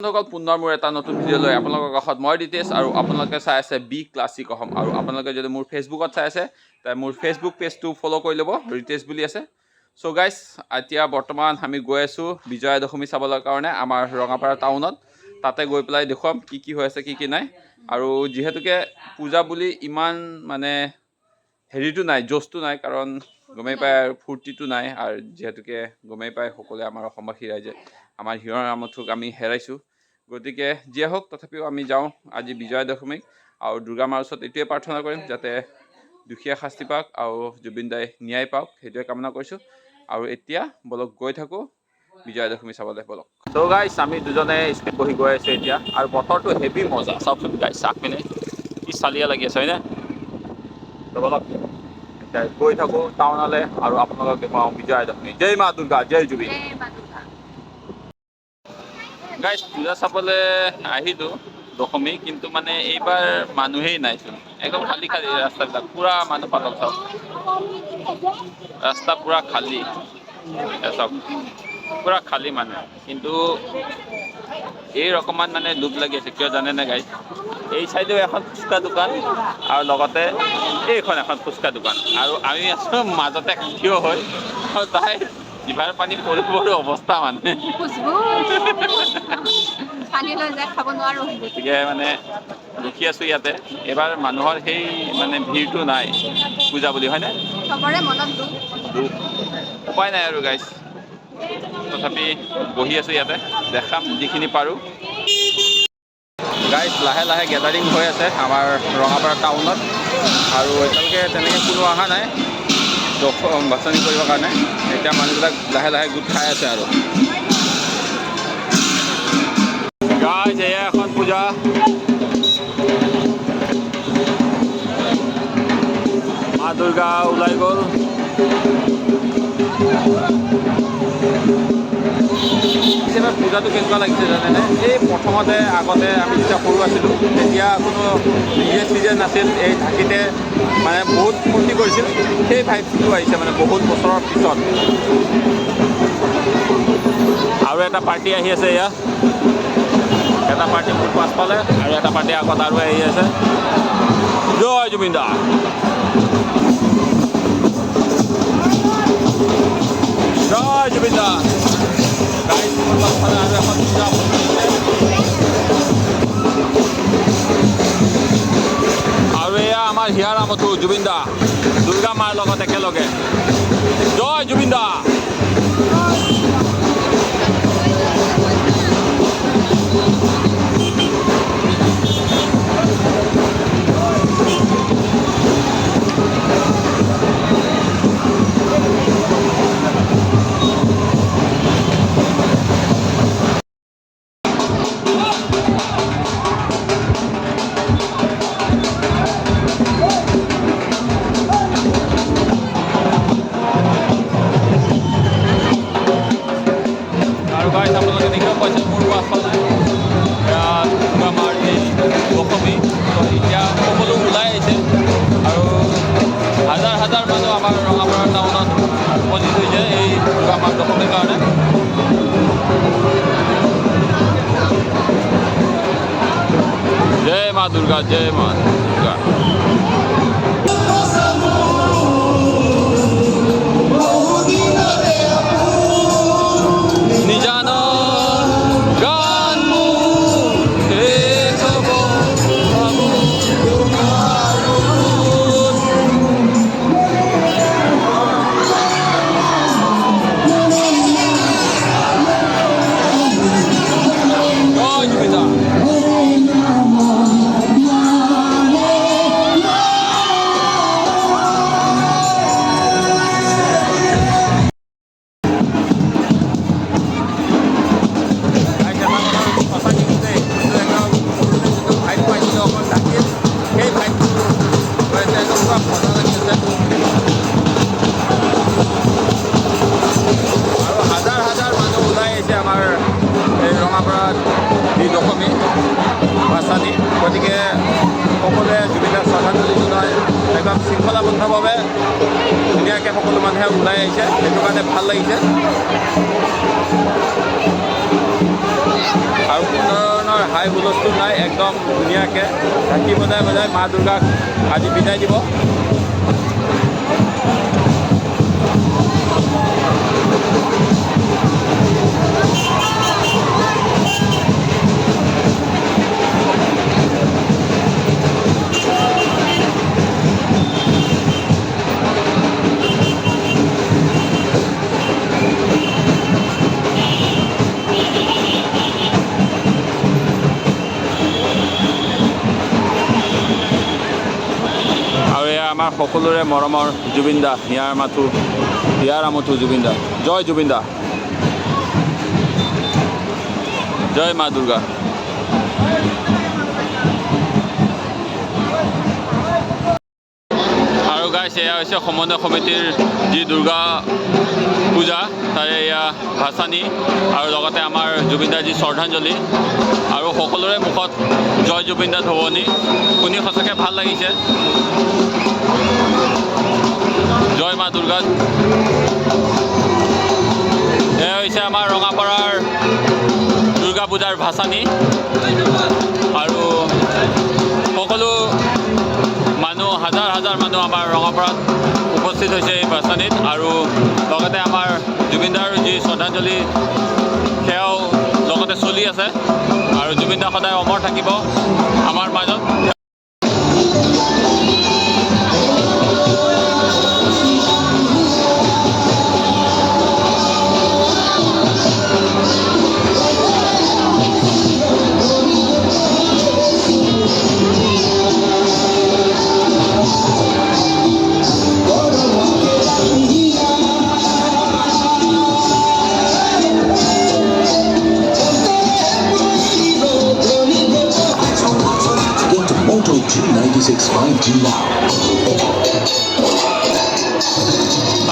সকল পুনৰ মোৰ এটা নতুন ভিডিঅ' লৈ আপোনালোকৰ কাষত মই ৰিতেশ আৰু আপোনালোকে চাই আছে বি ক্লাছিক অসম আৰু আপোনালোকে যদি মোৰ ফেচবুকত চাই আছে তাই মোৰ ফেচবুক পেজটো ফ'ল' কৰি ল'ব ৰিতেশ বুলি আছে। চ' গাইজ এতিয়া বৰ্তমান আমি গৈ আছোঁ বিজয়া দশমী চাবলৈ কাৰণে আমাৰ ৰঙাপাৰা টাউনত। তাতে গৈ পেলাই দেখুৱাম কি হৈ আছে কি নাই। আৰু যিহেতুকে পূজা বুলি ইমান মানে হেৰিটো নাই, জোচটো নাই, কাৰণ গমেই পায় আৰু ফূৰ্তিটো নাই। আৰু যিহেতুকে গমেই পায় সকলোৱে আমাৰ অসমবাসী ৰাইজে আমাৰ হিৰৰ নামঠোক আমি হেৰাইছোঁ। গতিকে যিয়ে হওক তথাপিও আমি যাওঁ আজি বিজয়া দশমীক আৰু দুৰ্গা মাৰ ওচৰত এইটোৱে প্ৰাৰ্থনা কৰিম যাতে দুখীয়া শাস্তি পাওক আৰু জুবিন দাই ন্যায় পাওক, সেইটোৱে কামনা কৰিছোঁ। আৰু এতিয়া বলক গৈ থাকোঁ বিজয়া দশমী চাবলৈ বলক। ত' গাইছ আমি দুজনে স্পীড বহি গৈ আছোঁ এতিয়া আৰু বতৰটো হেভি মজা। চাওকচোন গাইছ চাক পিনে কি চালিয়া লাগি আছে হয়নে? ত' বলক গৈ থাকোঁ টাউনলৈ আৰু আপোনালোকক দেখুৱাওঁ বিজয়া দশমী। জয় মা দুৰ্গা, জয় জুবিন। গাইছ পূজা চাবলৈ আহিলোঁ দশমী, কিন্তু মানে এইবাৰ মানুহেই নাইচোন, একদম খালী খালী ৰাস্তাবিলাক, পূৰা মানুহ পাতল চাওক, ৰাস্তা পূৰা খালী চাওক, পূৰা খালী মানুহ। কিন্তু এই অকণমান মানে দুখ লাগি আছে, কিয় জানেনে গাইছ? এই চাইডেও এখন ফুচকা দোকান আৰু লগতে এইখন এখন ফুচকা দোকান আৰু আমি আছোঁ মাজতে থিয় হৈ, আৰু তাই জিভাৰ পানী পৰি পৰি অৱস্থা মানে। গতিকে মানে ৰখি আছোঁ ইয়াতে। এইবাৰ মানুহৰ সেই মানে ভিৰটো নাই পূজা বুলি, হয়নে? চবৰে মনত দুখ। উপায় নাই আৰু গাইছ, তথাপি বহি আছোঁ ইয়াতে, দেখাম যিখিনি পাৰোঁ। গাইছ লাহে লাহে গেডাৰিং হৈ আছে আমাৰ ৰঙাপাৰা টাউনত, আৰু এতিয়ালৈকে তেনেকৈ কোনো অহা নাই বাছনি কৰিবৰ কাৰণে। এতিয়া মানুহবিলাক লাহে লাহে গোট খাই আছে আৰু গাইছ এয়া এখন পূজা। মা দুৰ্গা ওলাই গ'ল। এবাৰ পূজাটো কেনেকুৱা লাগিছে জানেনে? এই প্ৰথমতে আগতে আমি যেতিয়া সৰু আছিলোঁ তেতিয়া কোনো ডিজে নাছিল, এই ঢাকিতে মানে বহুত ফূৰ্তি কৰিছিল, সেই ভাইবটো আহিছে মানে বহুত বছৰৰ পিছত। আৰু এটা পাৰ্টি আহি আছে, এয়া এটা পাৰ্টি মোৰ পাছফালে আৰু এটা পাৰ্টি আগত আৰু আহি আছে। জয় জুবিন দা। জয় জুবিন দা। গাইছ মোৰ পাছফালে আৰু এখন পূজা আৰু এয়া আমাৰ হিয়াৰ নামতো জুবিন দা দুৰ্গা মাৰ লগত একেলগে। জয় জুবিন দা। আৰু গাইছ আপোনালোকে দেখিব পাইছে মোৰ পাছফালে দুৰ্গা মাৰ এই দশমী। এতিয়া সকলো ওলাই আহিছে আৰু হাজাৰ হাজাৰ মানুহ আমাৰ ৰঙাপাৰা টাউনত উপস্থিত হৈছে এই দুৰ্গা মাৰ দশমীৰ কাৰণে। জয় মা দুৰ্গা, জয় মা দুৰ্গা। নিজানো গান গতিকে সকলোৱে জুবিনদাক শ্ৰদ্ধাঞ্জলি জনাই একদম শৃংখলাবদ্ধভাৱে ধুনীয়াকৈ সকলো মানুহে ওলাই আহিছে, সেইটো কাৰণে ভাল লাগিছে। আৰু কোনো ধৰণৰ হাই হুলস্থুল নাই, একদম ধুনীয়াকৈ ঢাকি বজাই বজাই মা দুৰ্গাক আজি বিদায় দিব। আমাৰ সকলোৰে মৰমৰ জুবিন দা, হিয়াৰ আমঠু জুবিন দা। জয় জুবিন দা, জয় মা দুৰ্গা। আৰু গাইছ, এয়া হৈছে সমন্বয় সমিতিৰ যি দুৰ্গা পূজা তাৰে এয়া ভাচানি আৰু লগতে আমাৰ জুবিন দাৰ যি শ্ৰদ্ধাঞ্জলি আৰু সকলোৰে মুখত জয় জুবিন দা ধ্বনি শুনি সঁচাকৈ ভাল লাগিছে। জয় মা দুৰ্গা। এয়া হৈছে আমাৰ ৰঙাপাৰাৰ দুৰ্গা পূজাৰ ভাচানি আৰু সকলো মানুহ, হাজাৰ হাজাৰ মানুহ আমাৰ ৰঙাপাৰাত উপস্থিত হৈছে এই ভাচানিত আৰু লগতে আমাৰ জুবিন দাৰ যি শ্ৰদ্ধাঞ্জলি সেয়াও লগতে চলি আছে আৰু জুবিন দা সদায় অমৰ থাকিব আমাৰ মাজত।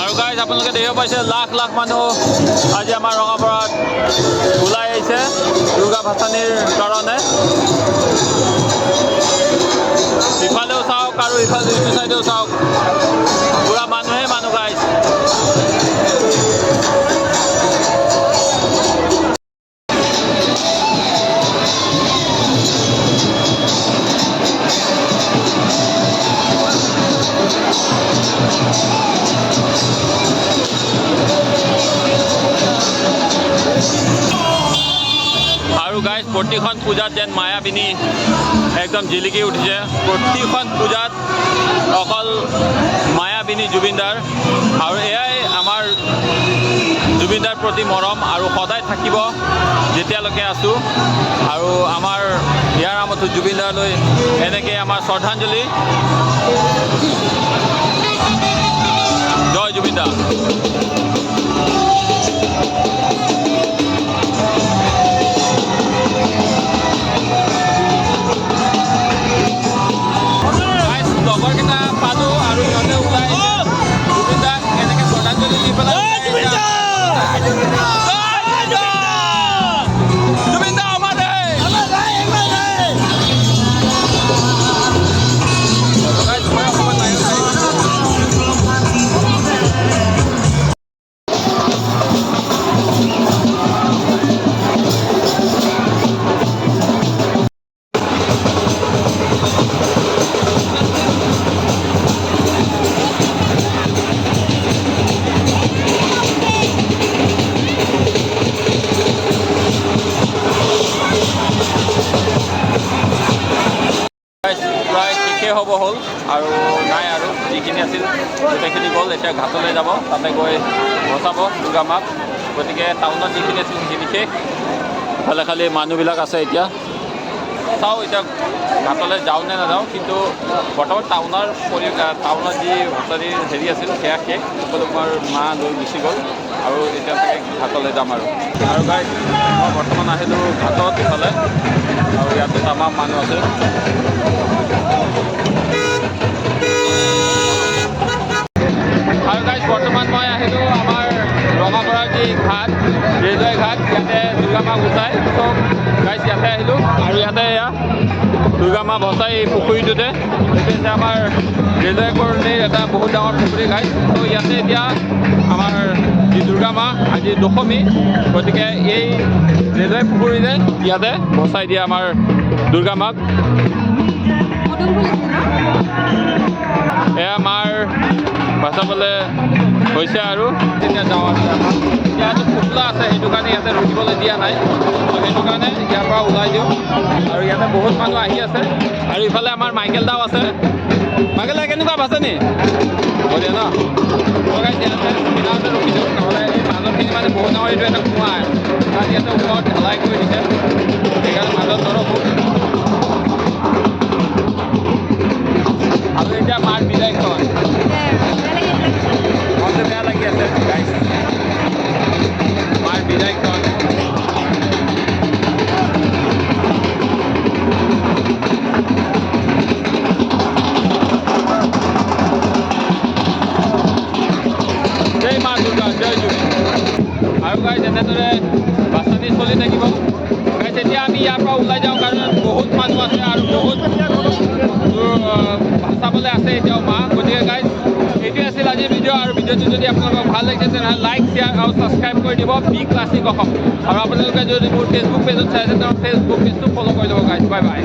আৰু গাইজ, আপোনালোকে দেখিব পাইছে লাখ লাখ মানুহ আজি আমাৰ ৰঙাপাৰাত ওলাই আহিছে দুৰ্গা ভাচানিৰ কাৰণে। ইফালেও চাওক আৰু ইফালে ইটো চাইডেও চাওক, পুৰা মানুহে মানুহ গাইজ। আৰু গাইজ, প্ৰতিখন পূজাত যেন মায়াবিনী একদম জিলিকি উঠিছে। প্ৰতিখন পূজাত অকল মায়াবিনী জুবিনদাৰ আৰু এয়াই আমাৰ জুবিনদাৰ প্ৰতি মৰম আৰু সদায় থাকিব যেতিয়ালৈকে আছোঁ। আৰু আমাৰ হিয়াৰ আমঠু জুবিনদাৰলৈ এনেকৈ আমাৰ শ্ৰদ্ধাঞ্জলি। জয় জুবিন দা। লগৰকেইটা পালোঁ আৰু সিহঁতে ওলাই জুবিন দাক এনেকৈ শ্ৰদ্ধাঞ্জলি দি পেলাই জুবিন দা আমাৰ হ'ব হ'ল আৰু নাই আৰু যিখিনি আছিল গোটেইখিনি গ'ল। এতিয়া ঘাটলৈ যাব, তাতে গৈ বচাব দুৰ্গা মাক। গতিকে টাউনত যিখিনি আছিল সেইখিনি শেষ, ইফালে খালি মানুহবিলাক আছে। এতিয়া চাওঁ এতিয়া ঘাটলৈ যাওঁ নে নাযাওঁ, কিন্তু বৰ্তমান টাউনত যি ভাচানিৰ হেৰি আছিল সেয়া শেষ। সকলোবোৰ মা লৈ গুচি গ'ল আৰু এতিয়া চাগে ঘাটলৈ যাম আৰু গাইজ, মই বৰ্তমান আহিলোঁ ঘাটত ইফালে আৰু ইয়াতে তামাম মানুহ আছে। আৰু গাইজ, বৰ্তমান মই আহিলোঁ আমাৰ ৰঙাপাৰাৰ যি ঘাট, ৰেলৱে ঘাট, ইয়াতে দুৰ্গা মা ভচাই। ত' গাইজ ইয়াতে আহিলোঁ আৰু ইয়াতে এয়া দুৰ্গা মা ভচাই এই পুখুৰীটোতে। এইটো হৈছে আমাৰ ৰেলৱে কলনীৰ এটা বহুত ডাঙৰ পুখুৰী গাইজ। ত' ইয়াতে এতিয়া আমাৰ যি দুৰ্গা মা আজি দশমী, গতিকে এই ৰেলৱে পুখুৰীৰে ইয়াতে বচাই দিয়ে আমাৰ দুৰ্গা মাক। এয়া মাৰ বচাবলৈ হৈছে আৰু তেতিয়া যাওঁ আছে আমাৰ ইয়াত ফুটলা আছে, সেইটো কাৰণে ইয়াতে ৰখিবলৈ দিয়া নাই, তো সেইটো কাৰণে ইয়াৰ পৰা ওলাই দিওঁ। আৰু ইয়াতে বহুত মানুহ আহি আছে, আৰু ইফালে আমাৰ মাইকেল দাও আছে। মাইকেল দা কেনেকুৱা আছে নি? বঢ়িয়া ন? ইয়াতে ৰখি দিওঁ, নহ'লে এই মাজৰখিনি মানে বহুত ডাঙৰ এইটো এটা কুঁৱা, কাৰণ ইয়াতে ওপৰত ঢালাই কৰি দিছে, সেইকাৰণে মাজত নৰখোঁ। আৰু এতিয়া মাৰ বিদায়খন মনটো বেয়া লাগি আছে গাইছ, মাৰ বিদায়খন। জয় মা দুৰ্গা, জয় জুবি। আৰু গাইছ এনেদৰে বাছনি চলি থাকিব গাইছ। এতিয়া আমি ইয়াৰ পৰা ওলাই যাওঁ, কাৰণ বহুত মানুহ আছে আৰু বহুত চাবলৈ আছে এতিয়াও মা। গতিকে গাইজ এইটোৱে আছিল আজিৰ ভিডিঅ', আৰু ভিডিঅ'টো যদি আপোনালোকক ভাল লাগিছে তেনেহ'লে লাইক, শ্বেয়াৰ আৰু ছাবস্ক্ৰাইব কৰি দিব বি ক্লাছিক অসম। আৰু আপোনালোকে যদি মোৰ ফেচবুক পেজত চাই আছে, তেওঁৰ ফেচবুক পেজটো ফ'ল' কৰি ল'ব গাইজ। Bye bye.